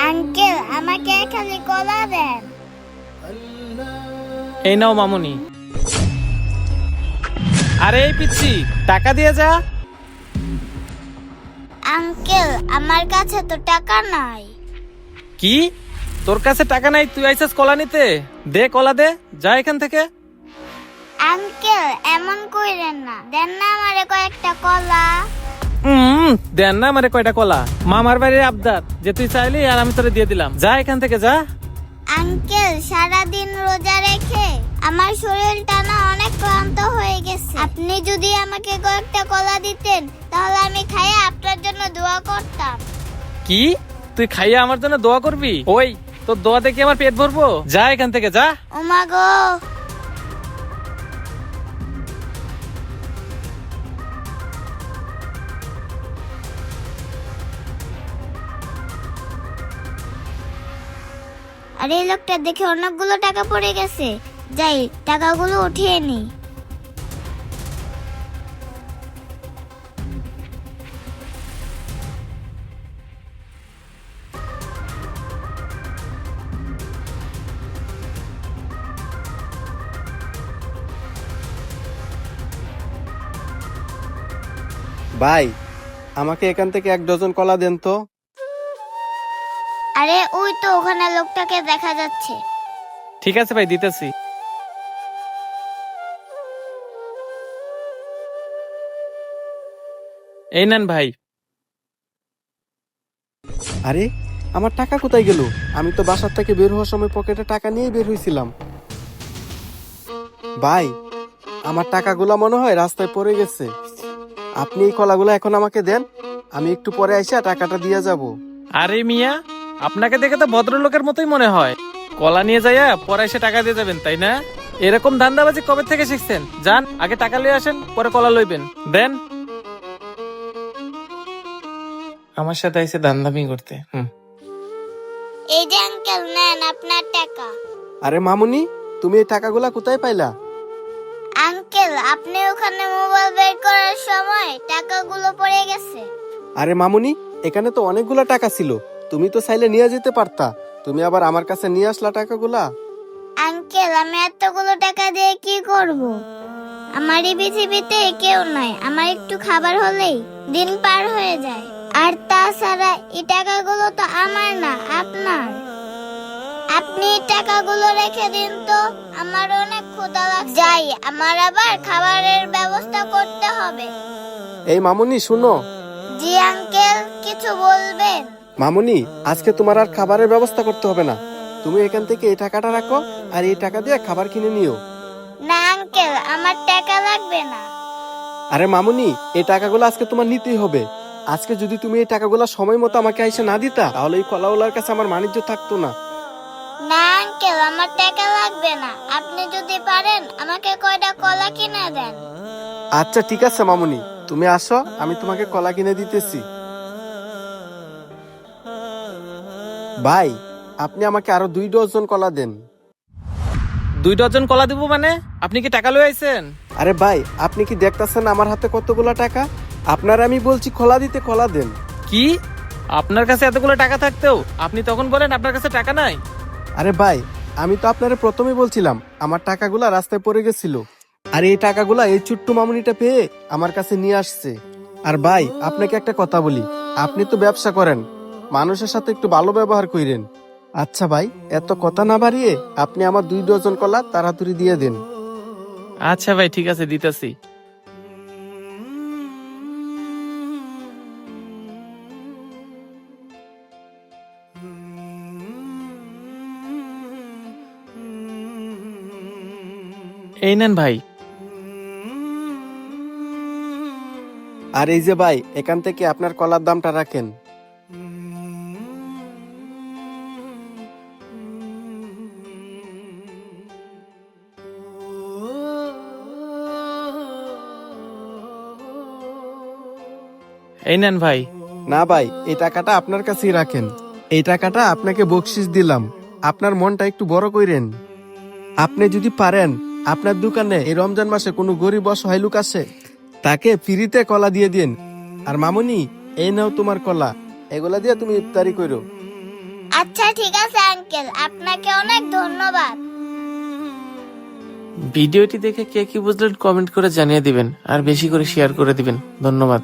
Uncle, আমাকে খালি কলা দেন। এই নাও মামুনি। আরে এই পিচ্ছি, টাকা দিয়ে যা। আঙ্কেল, আমার কাছে তো টাকা নাই। কি? তোর কাছে টাকা নাই, তুই আইছিস কলা নিতে? দে কলা দে, যা এখান থেকে। আঙ্কেল, এমন কইরেন না, দেন না আমারে কয়েকটা কলা। দেন না আমারে কয়টা কলা। মামার বাড়ির আবদার যে তুই চাইলি আর আমি তোরে দিয়ে দিলাম। যা এখান থেকে যা। আঙ্কেল, সারাদিন রোজা রেখে আমার শরীরটা না অনেক ক্লান্ত হয়ে গেছে। আপনি যদি আমাকে কয়েকটা কলা দিতেন তাহলে আমি খাইয়ে আপনার জন্য দোয়া করতাম। কি? তুই খাইয়া আমার জন্য দোয়া করবি? ওই তোর দোয়া দেখে আমার পেট ভরবো? যা এখান থেকে যা। ওমা গো! আর এই লোকটা দেখে অনেকগুলো টাকা পড়ে গেছে, যাই টাকাগুলো উঠিয়ে নি। ভাই, আমাকে এখান থেকে 1 ডজন কলা দেন তো। আরে ওই তো ওখানে লোকটাকে দেখা যাচ্ছে। ঠিক আছে ভাই, দিতেছি। এই নেন ভাই। আরে আমার টাকা কোথায় গেল? আমি তো বাসার থেকে বের হওয়ার সময় পকেটে টাকা নিয়ে বের হয়েছিলাম। ভাই, আমার টাকাগুলা মনে হয় রাস্তায় পড়ে গেছে। আপনি এই কলাগুলো এখন আমাকে দেন, আমি একটু পরে আইসা টাকাটা দিয়ে যাব। আরে মিয়া, আপনাকে দেখে তো ভদ্রলোকের মতোই মনে হয়। কলা নিয়ে যাইয়া পরে এসে টাকা দিয়ে যাবেন, তাই না? এরকম ধান্দাবাজি কবে থেকে শিখছেন? যান আগে টাকা লয়ে আসেন, পরে কলা লইবেন। দেন। আমার সাথে আইসে ধান্দামি করতে। এই যে আঙ্কেল, নেন আপনার টাকা। আরে মামুনি, তুমি এই টাকাগুলা কোথায় পাইলা? আঙ্কেল, আপনি ওখানে মোবাইল বের করার সময় টাকাগুলো পড়ে গেছে। আরে মামুনি, এখানে তো অনেকগুলা টাকা ছিল, তুমি তো চাইলে নিয়ে যেতে পারতা। তুমি আবার আমার কাছে নিয়ে আসলা টাকাগুলা। আঙ্কেল, আমি এতগুলো টাকা দিয়ে কি করব? আমার এই পৃথিবীতে কেউ নাই, আমার একটু খাবার হলেই দিন পার হয়ে যায়। আর তাছাড়া এই টাকাগুলো তো আমার না, আপনার। আপনি এই টাকাগুলো রেখে দিন তো, আমার অনেক ক্ষুধা লাগছে। যাই, আমার আবার খাবারের ব্যবস্থা করতে হবে। এই মামুনি শুনো। জি আঙ্কেল, কিছু বলবেন? মামুনি, আজকে তোমার আর খাবারের ব্যবস্থা করতে হবে না। তুমি এখান থেকে এই টাকাটা রাখো, আর এই টাকা দিয়ে খাবার কিনে নিও। না আঙ্কেল, আমার টাকা লাগবে না। আরে মামুনি, এই টাকাগুলো আজকে তোমার নিতেই হবে। আজকে যদি তুমি এই টাকাগুলো সময় মতো আমাকে এসে না দিতা, তাহলে এই কলাওয়ালার কাছে আমার বাণিজ্য থাকতো না। না আঙ্কেল, আমার টাকা লাগবে না। আপনি যদি পারেন আমাকে কয়টা কলা কিনে দেন। আচ্ছা ঠিক আছে মামুনি, তুমি আসো, আমি তোমাকে কলা কিনে দিতেছি। ভাই, আপনি আমাকে আরো 2 ডজন কলা দেন। 2 ডজন কলা দিব মানে? আপনি কি টাকা লয়ে আইছেন? আরে ভাই, আপনি কি দেখতেছেন আমার হাতে কতগুলো টাকা? আপনার আমি বলছি কলা দিতে, কলা দেন। কি? আপনার কাছে এতগুলো টাকা থাকতেও আপনি তখন বলেন আপনার কাছে টাকা নাই? আরে ভাই, আমি তো আপনারে প্রথমেই বলছিলাম আমার টাকাগুলা রাস্তায় পড়ে গেছিল, আর এই টাকাগুলা এই ছোট্ট মামুনিটা পেয়ে আমার কাছে নিয়ে আসছে। আর ভাই, আপনাকে একটা কথা বলি, আপনি তো ব্যবসা করেন, মানুষের সাথে একটু ভালো ব্যবহার কইরেন। আচ্ছা ভাই, এত কথা না বাড়িয়ে আপনি আমার 2 ডজন কলা তাড়াতাড়ি দিয়ে দেন। আচ্ছা ভাই, ঠিক আছে, দিতেছি। এই নেন ভাই। আর এই যে ভাই, এখান থেকে আপনার কলার দামটা রাখেন। এই নেন ভাই। না ভাই, এই টাকাটা আপনার কাছেই রাখেন। এই টাকাটা আপনাকে বকশিস দিলাম, আপনার মনটা একটু বড় কইরেন। আপনি যদি পারেন, আপনার দোকানে এই রমজান মাসে কোনো গরিব অসহায় লোক আসে, তাকে ফ্রিতে কলা দিয়ে দিন। আর মামুনি, এই নাও তোমার কলা, এগুলা দিয়ে তুমি ইফতারি করো। আচ্ছা ঠিক আছে আঙ্কেল, আপনাকে অনেক ধন্যবাদ। ভিডিওটি দেখে কে কি বুঝলেন কমেন্ট করে জানিয়ে দিবেন আর বেশি করে শেয়ার করে দিবেন। ধন্যবাদ।